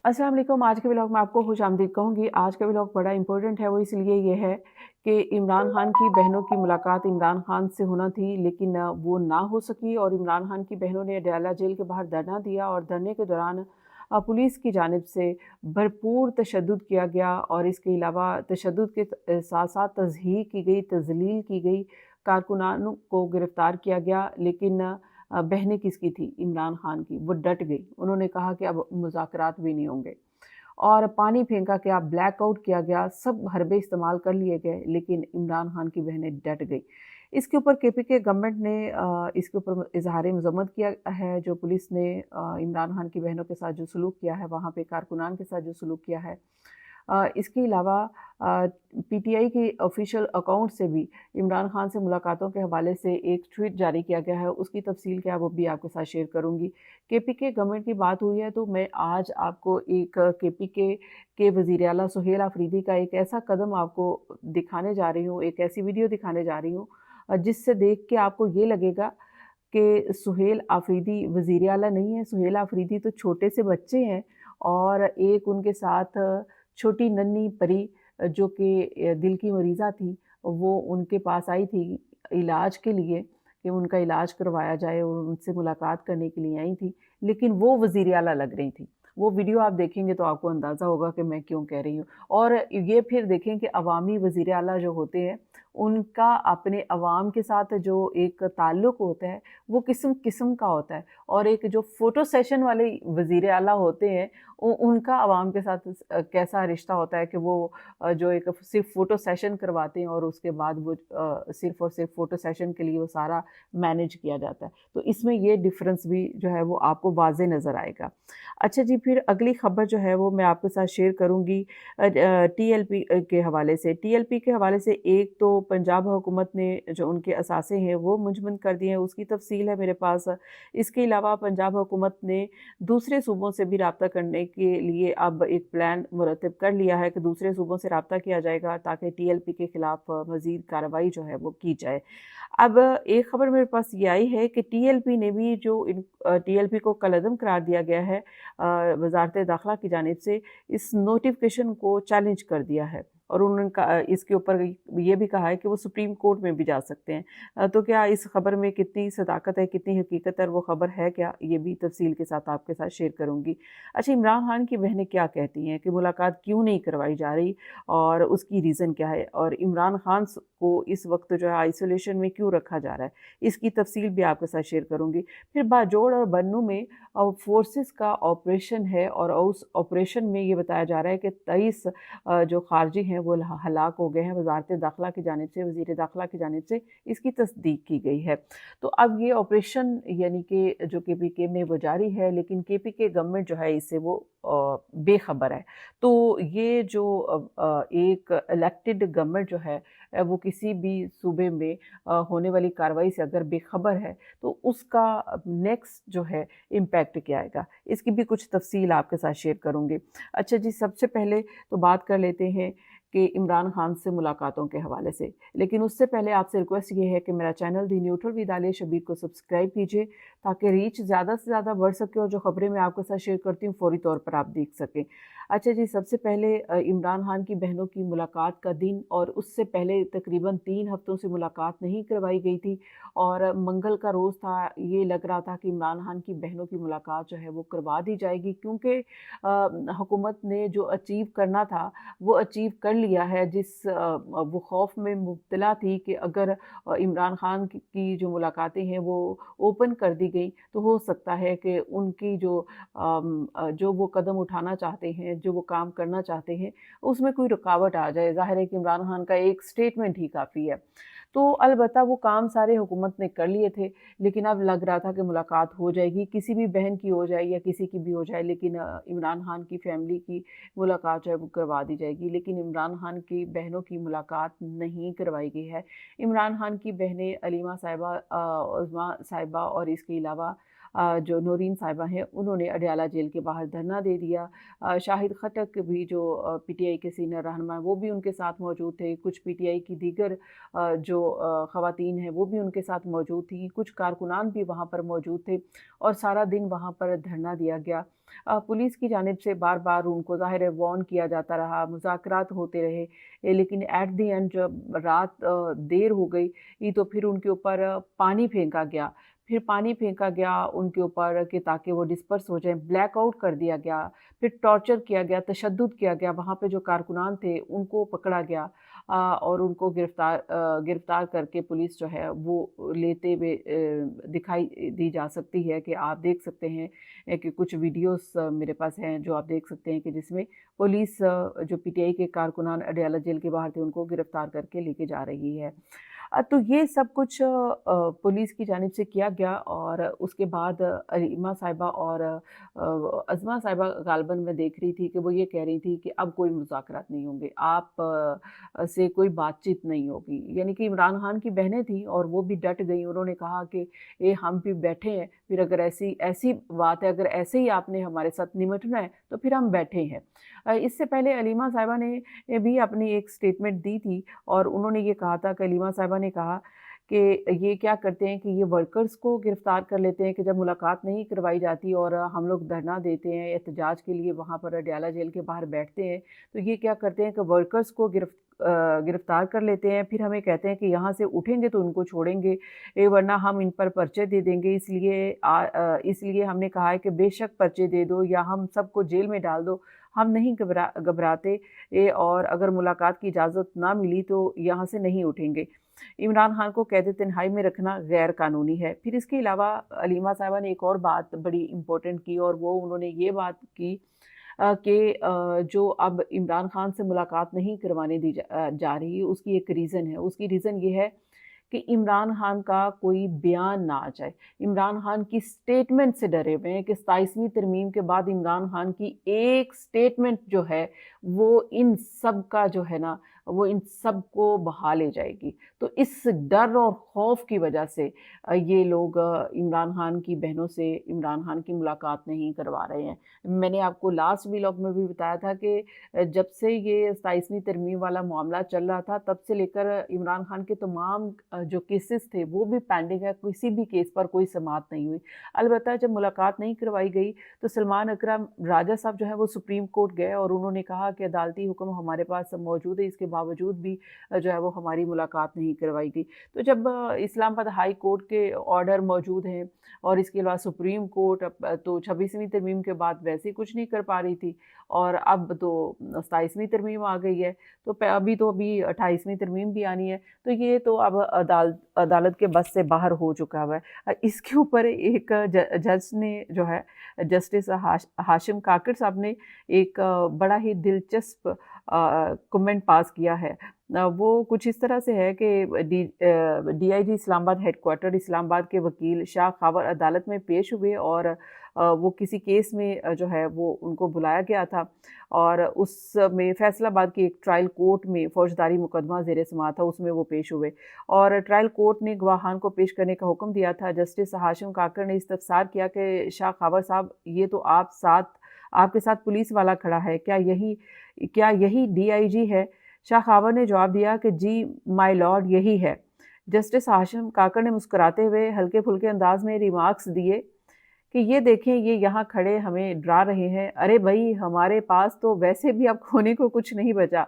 अस्सलाम वालेकुम। आज के व्लॉग में आपको खुशामदीद कहूँगी। आज का व्लॉग बड़ा इम्पोर्टेंट है, वो इसलिए ये है कि इमरान खान की बहनों की मुलाकात इमरान खान से होना थी, लेकिन वो ना हो सकी और इमरान खान की बहनों ने अडयाला जेल के बाहर धरना दिया और धरने के दौरान पुलिस की जानिब से भरपूर तशद्दुद किया गया और इसके अलावा तशद्दुद के साथ साथ तज़हीक की गई, तज़लील की गई, कारकुनानों को गिरफ़्तार किया गया। लेकिन बहनें किसकी थी? इमरान खान की। वो डट गई। उन्होंने कहा कि अब मुज़ाकरात भी नहीं होंगे और पानी फेंका गया, ब्लैकआउट किया गया, सब हरबे इस्तेमाल कर लिए गए, लेकिन इमरान खान की बहनें डट गई। इसके ऊपर केपीके गवर्नमेंट ने इसके ऊपर इज़हार मज़म्मत किया है। जो पुलिस ने इमरान खान की बहनों के साथ जो सलूक किया है, वहाँ पे कारकुनान के साथ जो सलूक किया है। इसके अलावा पीटीआई के ऑफिशियल अकाउंट से भी इमरान खान से मुलाकातों के हवाले से एक ट्वीट जारी किया गया है। उसकी तफसील क्या है वो भी आपके साथ शेयर करूँगी। केपीके गवर्नमेंट की बात हुई है, तो मैं आज आपको एक केपीके के वज़ीर आला सुहेल आफरीदी का एक ऐसा कदम आपको दिखाने जा रही हूँ, एक ऐसी वीडियो दिखाने जा रही हूँ जिससे देख के आपको ये लगेगा कि सुहेल आफरीदी वज़ीर आला नहीं है। सुहेल आफरीदी तो छोटे से बच्चे हैं और एक उनके साथ छोटी नन्ही परी जो कि दिल की मरीज़ा थी, वो उनके पास आई थी इलाज के लिए कि उनका इलाज करवाया जाए और उनसे मुलाकात करने के लिए आई थी, लेकिन वो वज़ीर आला लग रही थी। वो वीडियो आप देखेंगे तो आपको अंदाज़ा होगा कि मैं क्यों कह रही हूँ। और ये फिर देखें कि अवामी वज़ीर आला जो होते हैं, उनका अपने अवाम के साथ जो एक ताल्लुक़ होता है, वो किस्म का होता है और एक जो फ़ोटो सेशन वाले वज़ीर आला होते हैं, उनका अवाम के साथ कैसा रिश्ता होता है कि वो जो एक सिर्फ़ फ़ोटो सेशन करवाते हैं और उसके बाद वो सिर्फ़ और सिर्फ़ फ़ोटो सेशन के लिए वो सारा मैनेज किया जाता है। तो इसमें ये डिफ़रेंस भी जो है वो आपको वाज़ेह नज़र आएगा। अच्छा जी, फिर अगली ख़बर जो है वो मैं आपके साथ शेयर करूँगी टीएलपी के हवाले से। टीएलपी के हवाले से एक तो पंजाब हुकूमत ने जो उनके असासे हैं वो मुंजमद कर दिए हैं, उसकी तफ़सील है मेरे पास। इसके अलावा पंजाब हुकूमत ने दूसरे सूबों से भी राब्ता करने के लिए अब एक प्लान मुरतब कर लिया है कि दूसरे सूबों से राब्ता किया जाएगा ताकि टीएलपी के ख़िलाफ़ मज़ीद कार्रवाई जो है वो की जाए। अब एक ख़बर मेरे पास ये आई है कि टीएलपी ने भी जो टीएलपी को कलअदम करार दिया गया है वज़ारत दाखिला की जानिब से, इस नोटिफ़िकेशन को चैलेंज कर दिया है और उन्होंने इसके ऊपर ये भी कहा है कि वो सुप्रीम कोर्ट में भी जा सकते हैं। तो क्या इस खबर में कितनी सदाकत है, कितनी हकीकत है, वो खबर है क्या, ये भी तफसील के साथ आपके साथ शेयर करूँगी। अच्छा, इमरान खान की बहनें क्या कहती हैं कि मुलाकात क्यों नहीं करवाई जा रही और उसकी रीज़न क्या है और इमरान खान को इस वक्त जो है आइसोलेशन में क्यों रखा जा रहा है, इसकी तफसील भी आपके साथ शेयर करूँगी। फिर बाजोड़ और बन्नू में फोर्सेस का ऑपरेशन है और उस ऑपरेशन में ये बताया जा रहा है कि 23 जो खारजी हैं वो हलाक हो गए हैं। वज़ारत दाखिला की जानिब से, वज़ीर दाखिला की जानिब से इसकी तस्दीक की गई है। तो अब ये ऑपरेशन यानी कि जो केपीके में वो जारी है, लेकिन केपीके गवर्नमेंट जो है इससे वो बेखबर है। तो ये जो एक इलेक्टेड गवर्नमेंट जो है वो किसी भी सूबे में होने वाली कार्रवाई से अगर बेखबर है, तो उसका नेक्स्ट जो है इम्पैक्ट क्या आएगा, इसकी भी कुछ तफसील आपके साथ शेयर करूँगी। अच्छा जी, सबसे पहले तो बात कर लेते हैं कि इमरान खान से मुलाकातों के हवाले से। लेकिन उससे पहले आपसे रिक्वेस्ट ये है कि मेरा channel The Neutral with Aliya Shabbir को सब्सक्राइब कीजिए ताकि रीच ज़्यादा से ज़्यादा बढ़ सके और जो खबरें मैं आपके साथ शेयर करती हूँ फ़ौरी तौर पर आप देख सकें। अच्छा जी, सबसे पहले इमरान खान की बहनों की मुलाकात का दिन और उससे पहले तकरीबन 3 हफ्तों से मुलाकात नहीं करवाई गई थी और मंगल का रोज़ था। ये लग रहा था कि इमरान खान की बहनों की मुलाकात जो है वो करवा दी जाएगी, क्योंकि हुकूमत ने जो अचीव करना था वो अचीव कर लिया है। वो खौफ में मुब्तला थी कि अगर इमरान खान की जो मुलाकातें हैं वो ओपन कर दी गई, तो हो सकता है कि उनकी जो वो कदम उठाना चाहते हैं, जो वो काम करना चाहते हैं, उसमें कोई रुकावट आ जाए। ज़ाहिर है कि इमरान खान का एक स्टेटमेंट ही काफ़ी है। तो अलबत्ता वो काम सारे हुकूमत ने कर लिए थे, लेकिन अब लग रहा था कि मुलाकात हो जाएगी, किसी भी बहन की हो जाए या किसी की भी हो जाए, लेकिन इमरान खान की फैमिली की मुलाकात जो है वो करवा दी जाएगी। लेकिन इमरान खान की बहनों की मुलाकात नहीं करवाई गई है। इमरान खान की बहनें अलीमा साहिबा, उज़्मा साहिबा और इसके अलावा जो नौरीन साहिबा हैं उन्होंने अडयाला जेल के बाहर धरना दे दिया। शाहिद खटक भी जो पीटीआई के सीनियर रहनुमा हैं वो भी उनके साथ मौजूद थे। कुछ पीटीआई की दीगर जो ख़वातीन हैं वो भी उनके साथ मौजूद थीं। कुछ कारकुनान भी वहाँ पर मौजूद थे और सारा दिन वहाँ पर धरना दिया गया। पुलिस की जानिब से बार-बार उनको ज़ाहिर है वार्न किया जाता रहा, मुज़ाकरात होते रहे, लेकिन एट द एंड जब रात देर हो गई तो फिर उनके ऊपर पानी फेंका गया। फिर पानी फेंका गया उनके ऊपर कि ताकि वो डिस्पर्स हो जाएँ, ब्लैकआउट कर दिया गया, फिर टॉर्चर किया गया, तशद्दुद किया गया, वहाँ पे जो कारकुनान थे उनको पकड़ा गया और उनको गिरफ़्तार करके पुलिस जो है वो लेते हुए दिखाई दी जा सकती है कि आप देख सकते हैं कि कुछ वीडियोस मेरे पास हैं जो आप देख सकते हैं कि जिसमें पुलिस जो पीटीआई के कारकुनान अडयाला जेल के बाहर थे उनको गिरफ़्तार करके लेके जा रही है। तो ये सब कुछ पुलिस की जानिब से किया गया और उसके बाद अलीमा साहिबा और अज़मा साहिबा ग़ालिबन मैं देख रही थी कि वो ये कह रही थी कि अब कोई मुज़ाकरात नहीं होंगे, आप से कोई बातचीत नहीं होगी। यानी कि इमरान खान की बहनें थीं और वो भी डट गईं। उन्होंने कहा कि हम भी बैठे हैं, फिर अगर ऐसी ऐसी बात है, अगर ऐसे ही आपने हमारे साथ निमटना है तो फिर हम बैठे हैं। इससे पहले अलीमा साहिबा ने भी अपनी एक स्टेटमेंट दी थी और उन्होंने ये कहा था कि अलीमा साहिबा ने कहा कि ये क्या करते हैं कि ये वर्कर्स को गिरफ़्तार कर लेते हैं कि जब मुलाकात नहीं करवाई जाती और हम लोग धरना देते हैं, एहतजाज के लिए वहाँ पर अडयाला जेल के बाहर बैठते हैं, तो ये क्या करते हैं कि वर्कर्स को गिरफ़्तार कर लेते हैं, फिर हमें कहते हैं कि यहाँ से उठेंगे तो उनको छोड़ेंगे, वरना हम इन पर पर्चे दे देंगे। इसलिए हमने कहा है कि बेशक पर्चे दे दो या हम सबको जेल में डाल दो, हम नहीं घबराते और अगर मुलाकात की इजाज़त ना मिली तो यहाँ से नहीं उठेंगे। इमरान खान को कैद तन्हाई में रखना गैर कानूनी है। फिर इसके अलावा अलीमा साहिबा ने एक और बात बड़ी इम्पोर्टेंट की और वो उन्होंने ये बात की कि जो अब इमरान खान से मुलाकात नहीं करवाने दी जा रही है उसकी एक रीज़न है। उसकी रीज़न ये है कि इमरान खान का कोई बयान ना आ जाए। इमरान खान की स्टेटमेंट से डरे हुए हैं कि 27वीं तरमीम के बाद इमरान खान की एक स्टेटमेंट जो है वो इन सब का जो है ना वो इन सब को बहा ले जाएगी। तो इस डर और खौफ की वजह से ये लोग इमरान खान की बहनों से इमरान खान की मुलाकात नहीं करवा रहे हैं। मैंने आपको लास्ट व्लॉग में भी बताया था कि जब से ये 27वीं तरमीम वाला मामला चल रहा था तब से लेकर इमरान खान के तमाम जो केसेस थे वो भी पेंडिंग है, किसी भी केस पर कोई समाअत नहीं हुई। अलबत्ता जब मुलाकात नहीं करवाई गई तो सलमान अकरम राजा साहब जो है वो सुप्रीम कोर्ट गए और उन्होंने कहा कि अदालती हुक्म हमारे पास मौजूद है, इसके बावजूद भी जो है वो हमारी मुलाकात नहीं करवाई गई। तो जब इस्लामाबाद हाई कोर्ट के ऑर्डर मौजूद हैं और इसके अलावा सुप्रीम कोर्ट तो 26वीं तरमीम के बाद वैसे ही कुछ नहीं कर पा रही थी और अब तो 27वीं तरमीम आ गई है, तो अभी 28वीं तरमीम भी आनी है, तो ये तो अब अदालत के बस से बाहर हो चुका हुआ है। इसके ऊपर एक जज ने जो है जस्टिस हाशिम काकड़ साहब ने एक बड़ा ही दिलचस्प कमेंट पास किया है। वो कुछ इस तरह से है कि डीआईजी इस्लामाबाद हेडक्वार्टर इस्लामाबाद के वकील शाह खावर अदालत में पेश हुए और वो किसी केस में जो है वो उनको बुलाया गया था और उसमें फैसलाबाद की एक ट्रायल कोर्ट में फौजदारी मुकदमा ज़ेर समाअत था, उसमें वो पेश हुए और ट्रायल कोर्ट ने गवाहान को पेश करने का हुक्म दिया था। जस्टिस हाशिम काकड़ ने इस्तफसार किया कि शाह खावर साहब, ये तो आपके साथ पुलिस वाला खड़ा है, क्या यही डीआईजी है? शाह खावर ने जवाब दिया कि जी माय लॉर्ड, यही है। जस्टिस हाशिम काकड़ ने मुस्कुराते हुए हल्के फुल्के अंदाज में रिमार्क्स दिए कि ये देखें, ये यहाँ खड़े हमें डरा रहे हैं। अरे भाई, हमारे पास तो वैसे भी अब खोने को कुछ नहीं बचा।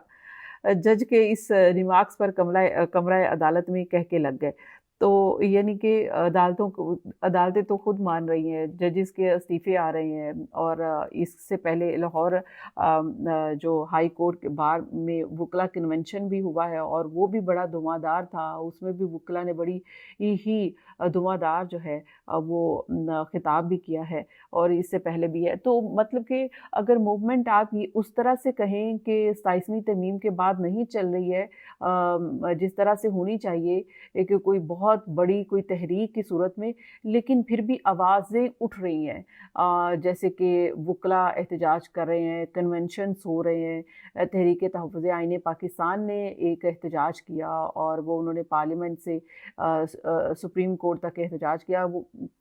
जज के इस रिमार्क्स पर कमरा अदालत में कह के लग गए। तो यानी कि अदालतें तो खुद मान रही हैं, जजेस के इस्तीफ़े आ रहे हैं और इससे पहले लाहौर जो हाई कोर्ट के बार में वकला कन्वेंशन भी हुआ है और वो भी बड़ा धुआंधार था। उसमें भी वकला ने बड़ी ही धुआंधार जो है वो खिताब भी किया है और इससे पहले भी है। तो मतलब कि अगर मूवमेंट आप ये उस तरह से कहें कि 27वीं तरमीम के बाद नहीं चल रही है जिस तरह से होनी चाहिए, कि कोई बहुत بہت بڑی کوئی تحریک کی صورت میں، لیکن پھر بھی آوازیں اٹھ رہی ہیں، جیسے کہ وکلا احتجاج کر رہے ہیں، کنونشنز ہو رہے ہیں، تحریک تحفظ آئین پاکستان نے ایک احتجاج کیا اور وہ انہوں نے پارلیمنٹ سے سپریم کورٹ تک احتجاج کیا۔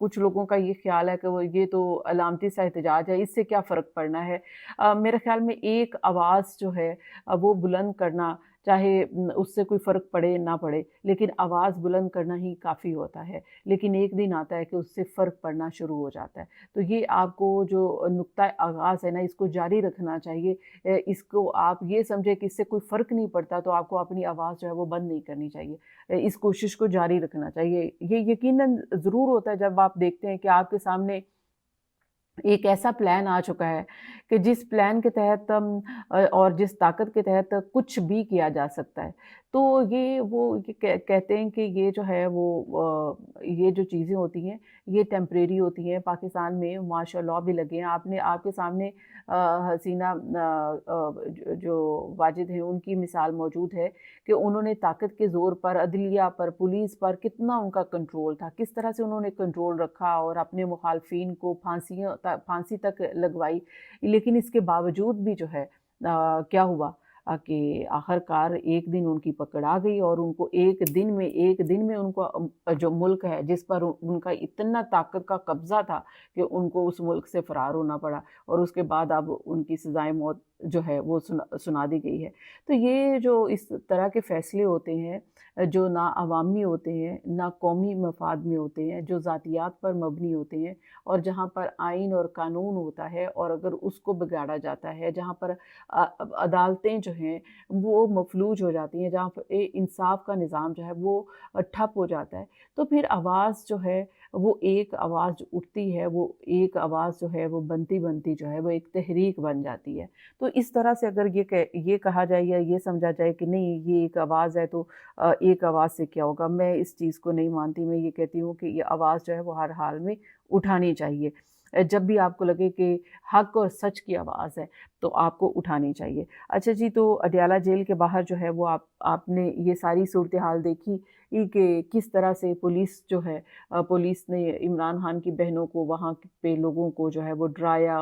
کچھ لوگوں کا یہ خیال ہے کہ یہ تو علامتی سا احتجاج ہے، اس سے کیا فرق پڑنا ہے۔ میرے خیال میں ایک آواز جو ہے وہ بلند کرنا، چاہے اس سے کوئی فرق پڑے نہ پڑے، لیکن آواز بلند کرنا ہی کافی ہوتا ہے، لیکن ایک دن آتا ہے کہ اس سے فرق پڑنا شروع ہو جاتا ہے۔ تو یہ آپ کو جو نقطۂ آغاز ہے نا، اس کو جاری رکھنا چاہیے۔ اس کو آپ یہ سمجھے کہ اس سے کوئی فرق نہیں پڑتا تو آپ کو اپنی آواز جو ہے وہ بند نہیں کرنی چاہیے، اس کوشش کو جاری رکھنا چاہیے۔ یہ یقیناً ضرور ہوتا ہے جب آپ دیکھتے ہیں کہ آپ کے سامنے ایک ایسا پلان آ چکا ہے کہ جس پلان کے تحت اور جس طاقت کے تحت کچھ بھی کیا جا سکتا ہے، تو وہ کہتے ہیں کہ یہ جو ہے وہ یہ جو چیزیں ہوتی ہیں یہ ٹیمپریری ہوتی ہیں۔ پاکستان میں مارشل لاء بھی لگے ہیں، آپ کے سامنے حسینہ جو واجد ہیں ان کی مثال موجود ہے کہ انہوں نے طاقت کے زور پر عدلیہ پر، پولیس پر کتنا ان کا کنٹرول تھا، کس طرح سے انہوں نے کنٹرول رکھا اور اپنے مخالفین کو پھانسی تک لگوائی۔ لیکن اس کے باوجود بھی جو ہے کیا ہوا کہ آخر کار ایک دن ان کی پکڑ آ گئی اور ان کو ایک دن میں ان کو جو ملک ہے جس پر ان کا اتنا طاقت کا قبضہ تھا کہ ان کو اس ملک سے فرار ہونا پڑا، اور اس کے بعد اب ان کی سزائے موت جو ہے وہ سنا دی گئی ہے۔ تو یہ جو اس طرح کے فیصلے ہوتے ہیں جو نہ عوامی ہوتے ہیں، نہ قومی مفاد میں ہوتے ہیں، جو ذاتیات پر مبنی ہوتے ہیں، اور جہاں پر آئین اور قانون ہوتا ہے اور اگر اس کو بگاڑا جاتا ہے، جہاں پر عدالتیں جو ہیں وہ مفلوج ہو جاتی ہیں، جہاں پر انصاف کا نظام جو ہے وہ ٹھپ ہو جاتا ہے، تو پھر آواز جو ہے وہ ایک آواز جو اٹھتی ہے، وہ ایک آواز جو ہے وہ بنتی جو ہے وہ ایک تحریک بن جاتی ہے۔ تو اس طرح سے اگر یہ کہا جائے یا یہ سمجھا جائے کہ نہیں یہ ایک آواز ہے تو ایک آواز سے کیا ہوگا، میں اس چیز کو نہیں مانتی۔ میں یہ کہتی ہوں کہ یہ آواز جو ہے وہ ہر حال میں اٹھانی چاہیے۔ جب بھی آپ کو لگے کہ حق اور سچ کی آواز ہے تو آپ کو اٹھانی چاہیے۔ اچھا جی، تو اڈیالہ جیل کے باہر جو ہے وہ آپ نے یہ ساری صورتحال دیکھی کہ کس طرح سے پولیس نے عمران خان کی بہنوں کو، وہاں پہ لوگوں کو جو ہے وہ ڈرایا،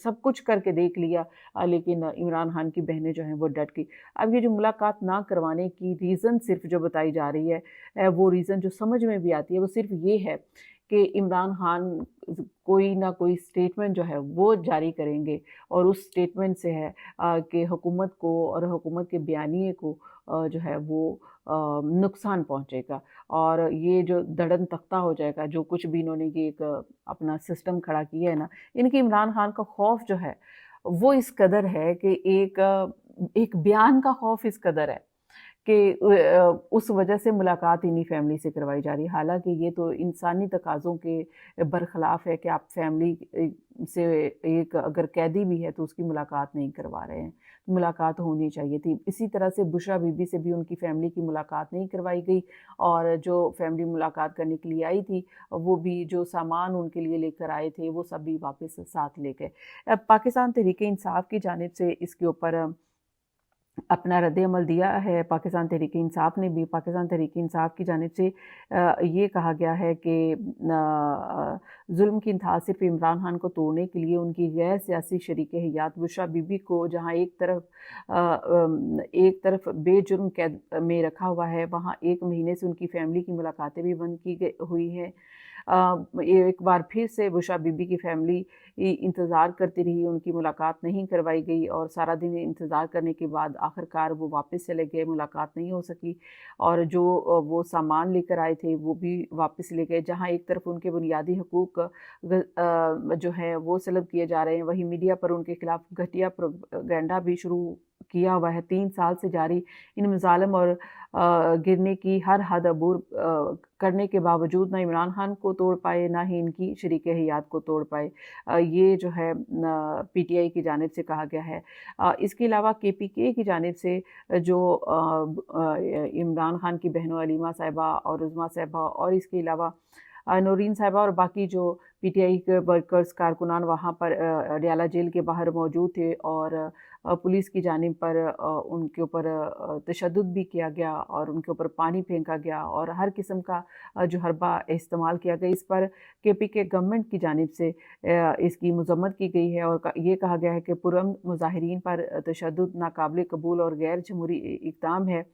سب کچھ کر کے دیکھ لیا، لیکن عمران خان کی بہنیں جو ہیں وہ ڈٹ گئی۔ اب یہ جو ملاقات نہ کروانے کی ریزن صرف جو بتائی جا رہی ہے، وہ ریزن جو سمجھ میں بھی آتی ہے وہ صرف یہ ہے کہ عمران خان کوئی نہ کوئی سٹیٹمنٹ جو ہے وہ جاری کریں گے، اور اس سٹیٹمنٹ سے ہے کہ حکومت کو اور حکومت کے بیانیے کو جو ہے وہ نقصان پہنچے گا، اور یہ جو دڑن تختہ ہو جائے گا جو کچھ بھی انہوں نے یہ ایک اپنا سسٹم کھڑا کیا ہے نا۔ ان کی عمران خان کا خوف جو ہے وہ اس قدر ہے کہ ایک بیان کا خوف اس قدر ہے کہ اس وجہ سے ملاقات انہی فیملی سے کروائی جا رہی ہے، حالانکہ یہ تو انسانی تقاضوں کے برخلاف ہے کہ آپ فیملی سے ایک اگر قیدی بھی ہے تو اس کی ملاقات نہیں کروا رہے ہیں، ملاقات ہونی چاہیے تھی۔ اسی طرح سے بشرا بی بی سے بھی ان کی فیملی کی ملاقات نہیں کروائی گئی، اور جو فیملی ملاقات کرنے کے لیے آئی تھی وہ بھی جو سامان ان کے لیے لے کر آئے تھے وہ سب بھی واپس ساتھ لے گئے۔ پاکستان تحریک انصاف کی جانب سے اس کے اوپر اپنا رد عمل دیا ہے۔ پاکستان تحریک انصاف نے بھی، پاکستان تحریک انصاف کی جانب سے یہ کہا گیا ہے کہ ظلم کی انتہا صرف عمران خان کو توڑنے کے لیے ان کی غیر سیاسی شریک حیات بشرا بی بی کو جہاں ایک طرف بے جرم قید میں رکھا ہوا ہے، وہاں 1 مہینے سے ان کی فیملی کی ملاقاتیں بھی بند کی ہوئی ہیں۔ ایک بار پھر سے بشرا بی بی کی فیملی انتظار کرتی رہی، ان کی ملاقات نہیں کروائی گئی، اور سارا دن انتظار کرنے کے بعد آخر کار وہ واپس چلے گئے، ملاقات نہیں ہو سکی، اور جو وہ سامان لے کر آئے تھے وہ بھی واپس لے گئے۔ جہاں ایک طرف ان کے بنیادی حقوق جو ہیں وہ سلب کیے جا رہے ہیں، وہیں میڈیا پر ان کے خلاف گھٹیا پروپیگنڈا بھی شروع کیا ہوا ہے۔ 3 سال سے جاری ان مظالم اور گرنے کی ہر حد عبور کرنے کے باوجود نہ عمران خان کو توڑ پائے، نہ ہی ان کی شریک حیات کو توڑ پائے، یہ جو ہے پی ٹی آئی کی جانب سے کہا گیا ہے۔ اس کے علاوہ کے پی کے کی جانب سے جو عمران خان کی بہنوں علیمہ صاحبہ اور عظمیٰ صاحبہ، اور اس کے علاوہ नौरीन साहिबा और बाकी जो पीटीआई के वर्कर्स कारकुनान वहाँ पर अडयाला जेल के बाहर मौजूद थे और पुलिस की जानिब पर उनके ऊपर तशद्दुद भी किया गया और उनके ऊपर पानी फेंका गया और हर किस्म का जो हरबा इस्तेमाल किया गया। इस पर केपीके गवर्नमेंट की जानिब से इसकी मज़म्मत की गई है और ये कहा गया है कि पुरअमन मुज़ाहिरीन पर तशद्दुद नाकाबिल कबूल और गैर जमहूरी इक़दाम है।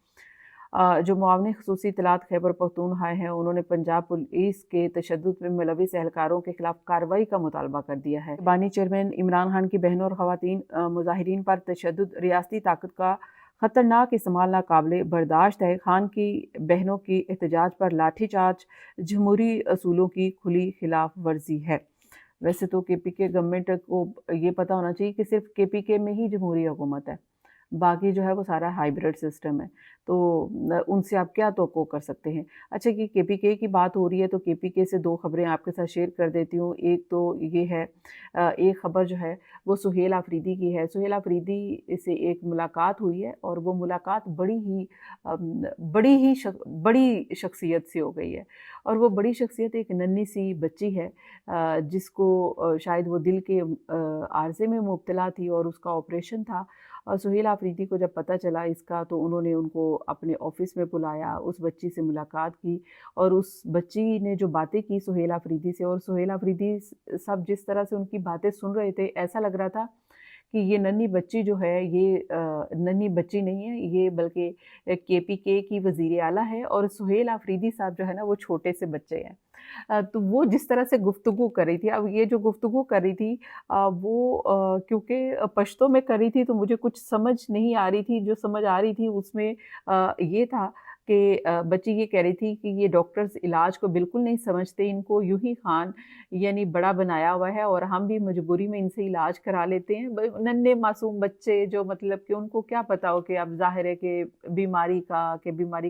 जो मुआवने ख़ुसूसी इत्तलात खैबर पख्तूनख्वा हैं, उन्होंने पंजाब पुलिस के तशद्दुद में मुलविस एहलकारों के खिलाफ कार्रवाई का मुतालबा कर दिया है। बानी चेयरमैन इमरान खान की बहनों और ख़वातीन मुज़ाहिरीन पर तशद्दुद रियासती ताकत का ख़तरनाक इस्तेमाल नाकाबिले बर्दाश्त है। खान की बहनों की एहतजाज पर लाठी चार्ज जमहूरी असूलों की खुली खिलाफ वर्जी है। वैसे तो केपीके गवर्नमेंट को ये पता होना चाहिए कि सिर्फ केपीके में ही जमहूरी हुकूमत है, बाकी जो है वो सारा हाइब्रिड सिस्टम है, तो उनसे आप क्या तवक्को कर सकते हैं। अच्छा, कि केपीके की बात हो रही है तो केपीके से दो खबरें आपके साथ शेयर कर देती हूँ। एक तो ये है, एक खबर जो है वो सुहेल आफरीदी की है। सुहेल आफरीदी से एक मुलाकात हुई है और वो मुलाकात बड़ी शख्सियत से हो गई है और वो बड़ी शख्सियत एक नन्ही सी बच्ची है जिसको शायद वो दिल के आर्जे में मुब्तला थी और उसका ऑपरेशन था। और सुहेल आफरीदी को जब पता चला इसका तो उन्होंने उनको अपने ऑफिस में बुलाया, उस बच्ची से मुलाकात की और उस बच्ची ने जो बातें की सुहेल आफरीदी से, और सुहेल आफरीदी सब जिस तरह से उनकी बातें सुन रहे थे, ऐसा लग रहा था कि ये नन्ही बच्ची जो है ये नन्ही बच्ची नहीं है, ये बल्कि केपीके की वज़ीर आला है और सुहेल आफरीदी साहब जो है ना वो छोटे से बच्चे हैं। तो वो जिस तरह से गुफ्तगू कर रही थी, अब ये जो गुफ्तगू कर रही थी वो क्योंकि पश्तो में कर रही थी तो मुझे कुछ समझ नहीं आ रही थी। जो समझ आ रही थी उसमें ये था कि बच्ची ये कह रही थी कि ये डॉक्टर्स इलाज को बिल्कुल नहीं समझते, इनको यूं ही खान यानी बड़ा बनाया हुआ है और हम भी मजबूरी में इनसे इलाज करा लेते हैं। नन्हे मासूम बच्चे जो मतलब कि उनको क्या पता हो कि अब जाहिर है कि बीमारी का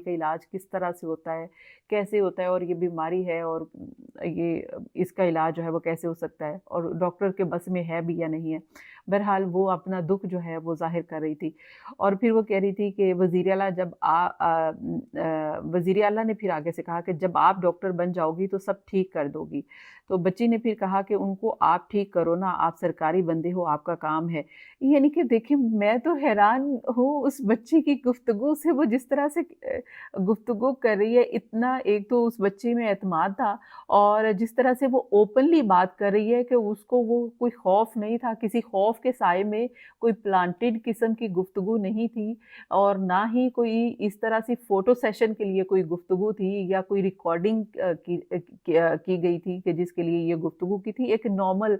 इलाज किस तरह से होता है, कैसे होता है और ये बीमारी है और ये इसका इलाज जो है वो कैसे हो सकता है और डॉक्टर के बस में है भी या नहीं है। बहरहाल वो अपना दुख जो है वो ज़ाहिर कर रही थी और फिर वो कह रही थी कि वज़ीर आला ने फिर आगे से कहा कि जब आप डॉक्टर बन जाओगी तो सब ठीक कर दोगी। तो बच्ची ने फिर कहा कि उनको आप ठीक करो ना, आप सरकारी बंदे हो, आपका काम है। यानी कि देखिए, मैं तो हैरान हूँ उस बच्ची की गुफ्तगू से, वो जिस तरह से गुफ्तगू कर रही है। इतना एक तो उस बच्ची में एतमाद था और जिस तरह से वो ओपनली बात कर रही है कि उसको वो कोई खौफ नहीं था, किसी खौफ के साए में कोई प्लांटेड किस्म की गुफ्तगू नहीं थी और ना ही कोई इस तरह से फ़ोटो सेशन के लिए कोई गुफ्तगू थी या कोई रिकॉर्डिंग की गई थी कि जिसके लिए ये गुफ्तगू की थी। एक नॉर्मल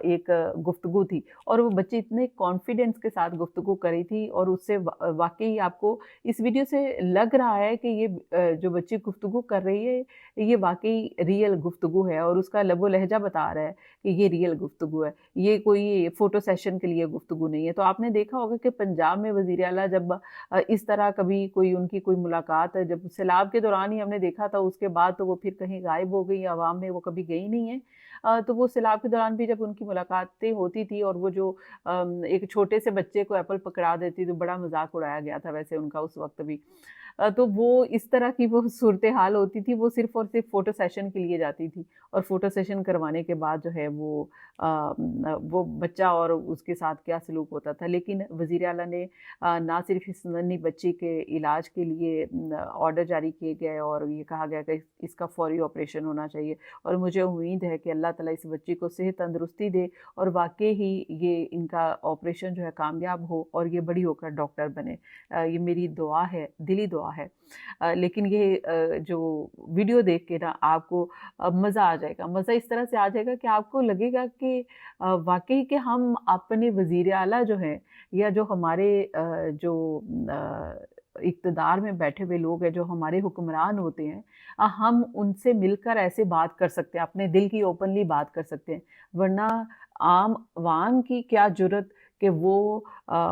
एक गुफ्तगू थी और वो बच्ची इतने कॉन्फिडेंस के साथ गुफ्तगू कर रही थी और उससे वाक़ई आपको इस वीडियो से लग रहा है कि ये जो बच्ची गुफ्तगू कर रही है ये वाक़ई रियल गुफ्तगू है और उसका लबो लहजा बता रहा है कि ये रियल गुफ्तगू है, ये कोई फ़ोटो सेशन के लिए गुफ्तगू नहीं है। तो आपने देखा होगा कि पंजाब में वज़ीर आला जब इस तरह कभी कोई उनकी कोई मुलाकात है, जब सैलाब के दौरान ही हमने देखा था, उसके बाद तो वो फिर कहीं गायब हो गई, अवाम में वो कभी गई नहीं है। तो वो सैलाब के दौरान भी जब उनकी मुलाकातें होती थी और वो जो एक छोटे से बच्चे को एप्पल पकड़ा देती तो बड़ा मजाक उड़ाया गया था वैसे उनका उस वक्त भी। तो वो इस तरह की वो सूरत हाल होती थी, वो सिर्फ़ और सिर्फ फ़ोटो सेशन के लिए जाती थी और फ़ोटो सेशन करवाने के बाद जो है वो बच्चा और उसके साथ क्या सलूक होता था। लेकिन वज़ीर आला ने ना सिर्फ इस नन्ही बच्ची के इलाज के लिए ऑर्डर जारी किए गए और ये कहा गया कि इसका फ़ौरी ऑपरेशन होना चाहिए और मुझे उम्मीद है कि अल्लाह ताला इस बच्ची को सेहत तंदुरुस्ती दे और वाक़ई ही ये इनका ऑपरेशन जो है कामयाब हो और ये बड़ी होकर डॉक्टर बने। ये मेरी दुआ है, दिली दुआ है। लेकिन ये जो वीडियो देख के ना आपको मज़ा आ जाएगा। मज़ा इस तरह से आ जाएगा कि आपको लगेगा कि वाक़ई कि हम अपने वज़ीर आला जो हैं या जो हमारे जो इक़्तिदार में बैठे हुए लोग हैं, जो हमारे हुक्मरान होते हैं, हम उनसे मिलकर ऐसे बात कर सकते हैं, अपने दिल की ओपनली बात कर सकते हैं। वरना आम अवाम की क्या जुर्रत कि वो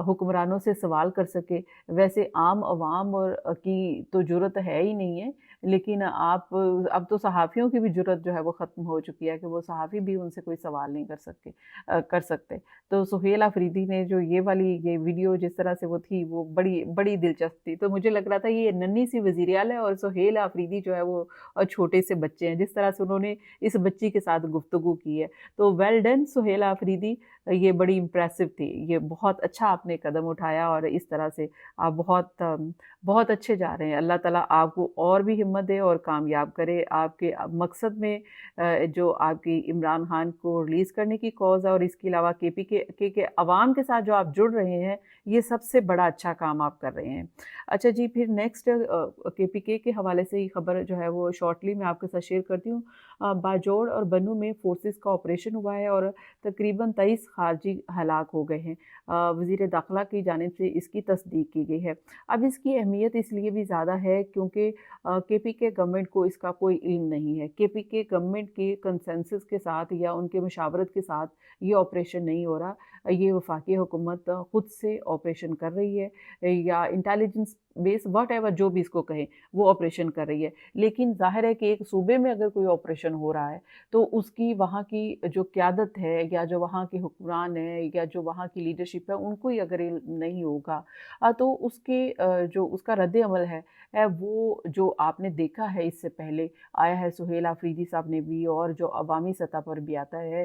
हुक्मरानों से सवाल कर सके। वैसे आम अवाम और की तो जुर्रत है ही नहीं है, لیکن آپ اب تو صحافیوں کی بھی جرأت جو ہے وہ ختم ہو چکی ہے کہ وہ صحافی بھی ان سے کوئی سوال نہیں کر سکتے۔ تو سہیل آفریدی نے جو یہ ویڈیو جس طرح سے وہ تھی وہ بڑی بڑی دلچسپ تھی، تو مجھے لگ رہا تھا یہ ننھی سی وزیراعلیٰ ہے اور سہیل آفریدی جو ہے وہ چھوٹے سے بچے ہیں، جس طرح سے انہوں نے اس بچی کے ساتھ گفتگو کی ہے۔ تو ویل ڈن سہیل آفریدی، یہ بڑی امپریسو تھی، یہ بہت اچھا آپ نے قدم اٹھایا اور اس طرح سے آپ بہت اچھے جا رہے ہیں۔ اللہ تعالیٰ آپ کو اور بھی ہمت دے اور کامیاب کرے آپ کے مقصد میں، جو آپ کی عمران خان کو ریلیز کرنے کی کاز ہے، اور اس کے علاوہ کے پی کے عوام کے ساتھ جو آپ جڑ رہے ہیں، یہ سب سے بڑا اچھا کام آپ کر رہے ہیں۔ اچھا جی، پھر نیکسٹ کے پی کے حوالے سے یہ خبر جو ہے وہ شارٹلی میں آپ کے ساتھ شیئر کرتی ہوں۔ باجوڑ اور بنو میں فورسز کا آپریشن ہوا ہے اور تقریباً 23 خارجی ہلاک ہو گئے ہیں۔ وزیر داخلہ کی جانب سے اس کی تصدیق کی گئی ہے۔ اب اس کی اہمیت اس لیے بھی زیادہ ہے کیونکہ کے پی کے گورنمنٹ کو اس کا کوئی علم نہیں ہے۔ کے پی کے گورنمنٹ کے کنسنسس کے ساتھ یا ان کے مشاورت کے ساتھ یہ آپریشن نہیں ہو رہا، یہ وفاقی حکومت خود سے آپریشن کر رہی ہے یا انٹیلیجنس بیس واٹ ایور جو بھی اس کو کہیں وہ آپریشن کر رہی ہے۔ لیکن ظاہر ہے کہ ایک صوبے میں اگر کوئی آپریشن ہو رہا ہے تو اس کی وہاں کی جو قیادت ہے یا جو وہاں کے حکمران ہیں یا جو وہاں کی لیڈرشپ ہے ان کو ہی اگر علم نہیں ہوگا تو اس کے جو اس کا رد عمل ہے وہ جو آپ نے دیکھا ہے اس سے پہلے آیا ہے سہیل آفریدی صاحب نے بھی، اور جو عوامی سطح پر بھی آتا ہے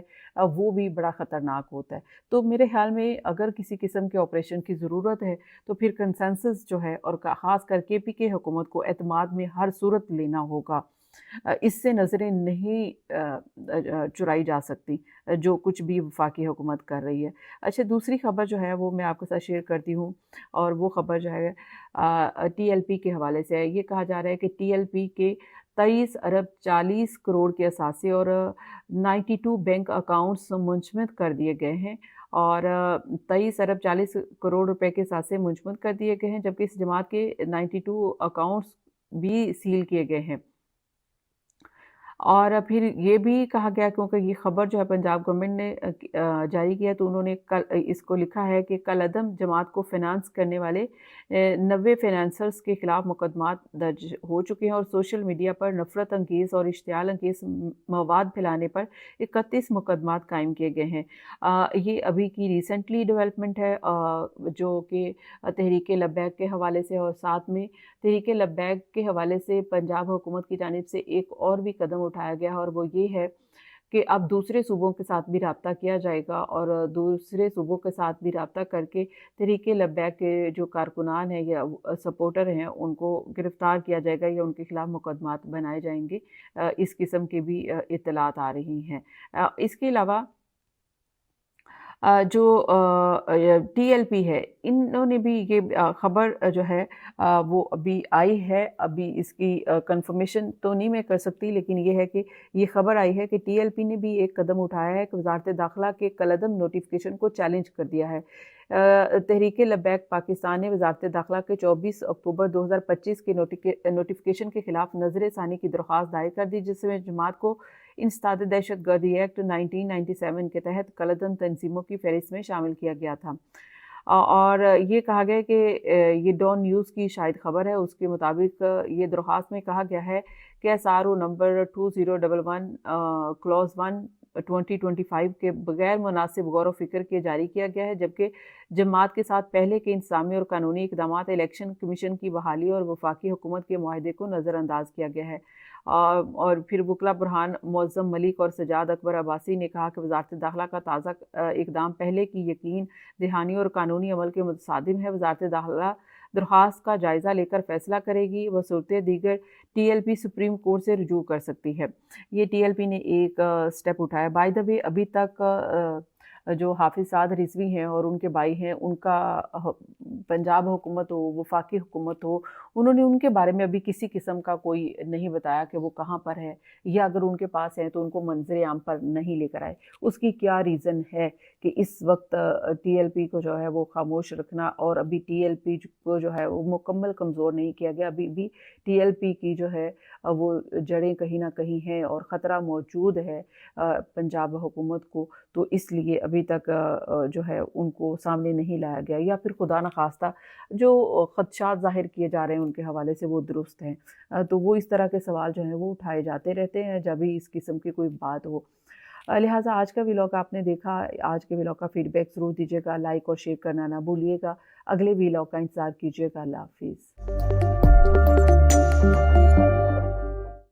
وہ بھی بڑا خطرناک ہوتا ہے۔ تو میرے خیال میں اگر کسی قسم کے آپریشن کی ضرورت ہے تو پھر کنسنسس جو ہے اور خاص کر کے پی کے حکومت کو اعتماد میں ہر صورت لینا ہوگا۔ اس سے نظریں نہیں چرائی جا سکتی جو کچھ بھی وفاقی حکومت کر رہی ہے۔ اچھا، دوسری خبر جو ہے وہ میں آپ کے ساتھ شیئر کرتی ہوں، اور وہ خبر جو ہے ٹی ایل پی کے حوالے سے ہے۔ یہ کہا جا رہا ہے کہ ٹی ایل پی کے 23 ارب 40 کروڑ کے اثاثے اور 92 بینک اکاؤنٹس منجمد کر دیے گئے ہیں، اور 23 ارب 40 کروڑ روپے کے اثاثے منجمد کر دیے گئے ہیں، جبکہ اس جماعت کے 92 اکاؤنٹس بھی سیل کیے گئے ہیں۔ اور پھر یہ بھی کہا گیا، کیونکہ یہ خبر جو ہے پنجاب گورنمنٹ نے جاری کیا، تو انہوں نے اس کو لکھا ہے کہ کالعدم جماعت کو فنانس کرنے والے 90 فنانسرز کے خلاف مقدمات درج ہو چکے ہیں، اور سوشل میڈیا پر نفرت انگیز اور اشتعال انگیز مواد پھیلانے پر 31 مقدمات قائم کیے گئے ہیں۔ یہ ابھی کی ریسنٹلی ڈیولپمنٹ ہے، جو کہ تحریک لبیک کے حوالے سے، اور ساتھ میں تحریک لبیک کے حوالے سے پنجاب حکومت کی جانب سے ایک اور بھی قدم اٹھایا گیا، اور وہ یہ ہے کہ اب دوسرے صوبوں کے ساتھ بھی رابطہ کیا جائے گا، اور دوسرے صوبوں کے ساتھ بھی رابطہ کر کے تحریک لبیک کے جو کارکنان ہیں یا سپورٹر ہیں ان کو گرفتار کیا جائے گا یا ان کے خلاف مقدمات بنائے جائیں گے۔ اس قسم کی بھی اطلاعات آ رہی ہیں۔ اس کے علاوہ جو ٹی ایل پی ہے، انہوں نے بھی یہ خبر جو ہے وہ ابھی آئی ہے، ابھی اس کی کنفرمیشن تو نہیں میں کر سکتی، لیکن یہ ہے کہ یہ خبر آئی ہے کہ ٹی ایل پی نے بھی ایک قدم اٹھایا ہے کہ وزارت داخلہ کے کالعدم نوٹیفیکیشن کو چیلنج کر دیا ہے۔ تحریک لبیک پاکستان نے وزارت داخلہ کے 24 اکتوبر 2025 کے نوٹیفیکیشن کے خلاف نظر ثانی کی درخواست دائر کر دی، جس میں جماعت کو انسداد دہشت گردی ایکٹ 1997 کے تحت کالعدم تنظیموں کی فہرست میں شامل کیا گیا تھا۔ اور یہ کہا گیا کہ یہ ڈان نیوز کی شاید خبر ہے، اس کے مطابق یہ درخواست میں کہا گیا ہے کہ S R O number 2011 clause 1 2025 کے بغیر مناسب غور و فکر کے جاری کیا گیا ہے، جبکہ جماعت کے ساتھ پہلے کے انتظامی اور قانونی اقدامات، الیکشن کمیشن کی بحالی اور وفاقی حکومت کے معاہدے کو نظر انداز کیا گیا ہے۔ اور پھر وکلا برہان معظم ملک اور سجاد اکبر عباسی نے کہا کہ وزارت داخلہ کا تازہ اقدام پہلے کی یقین دہانی اور قانونی عمل کے متصادم ہے۔ وزارت داخلہ درخواست کا جائزہ لے کر فیصلہ کرے گی، وہ صورتیں دیگر T L P supreme court سے رجوع کر سکتی ہے۔ یہ ٹی ایل پی نے ایک سٹیپ اٹھایا۔ بائی دا وے، ابھی تک جو حافظ سعد رضوی ہیں اور ان کے بھائی ہیں، ان کا پنجاب حکومت ہو، وفاقی حکومت ہو، انہوں نے ان کے بارے میں ابھی کسی قسم کا کوئی نہیں بتایا کہ وہ کہاں پر ہے، یا اگر ان کے پاس ہیں تو ان کو منظر عام پر نہیں لے کر آئے۔ اس کی کیا ریزن ہے کہ اس وقت ٹی ایل پی کو جو ہے وہ خاموش رکھنا، اور ابھی ٹی ایل پی کو جو ہے وہ مکمل کمزور نہیں کیا گیا، ابھی بھی ٹی ایل پی کی جو ہے وہ جڑیں کہیں نہ کہیں ہیں اور خطرہ موجود ہے پنجاب حکومت کو، تو اس لیے ابھی تک جو ہے ان کو سامنے نہیں لایا گیا، یا پھر خدا نخواستہ جو خدشات ظاہر کیے جا رہے ہیں ان کے حوالے سے وہ درست ہیں؟ تو وہ اس طرح کے سوال جو ہیں وہ اٹھائے جاتے رہتے ہیں جب بھی اس قسم کی کوئی بات ہو۔ لہٰذا آج کا ولاگ آپ نے دیکھا، آج کے ولاگ کا فیڈ بیک ضرور دیجیے گا، لائک اور شیئر کرنا نہ بھولیے گا۔ اگلے ولاگ کا انتظار کیجیے گا۔ اللہ حافظ۔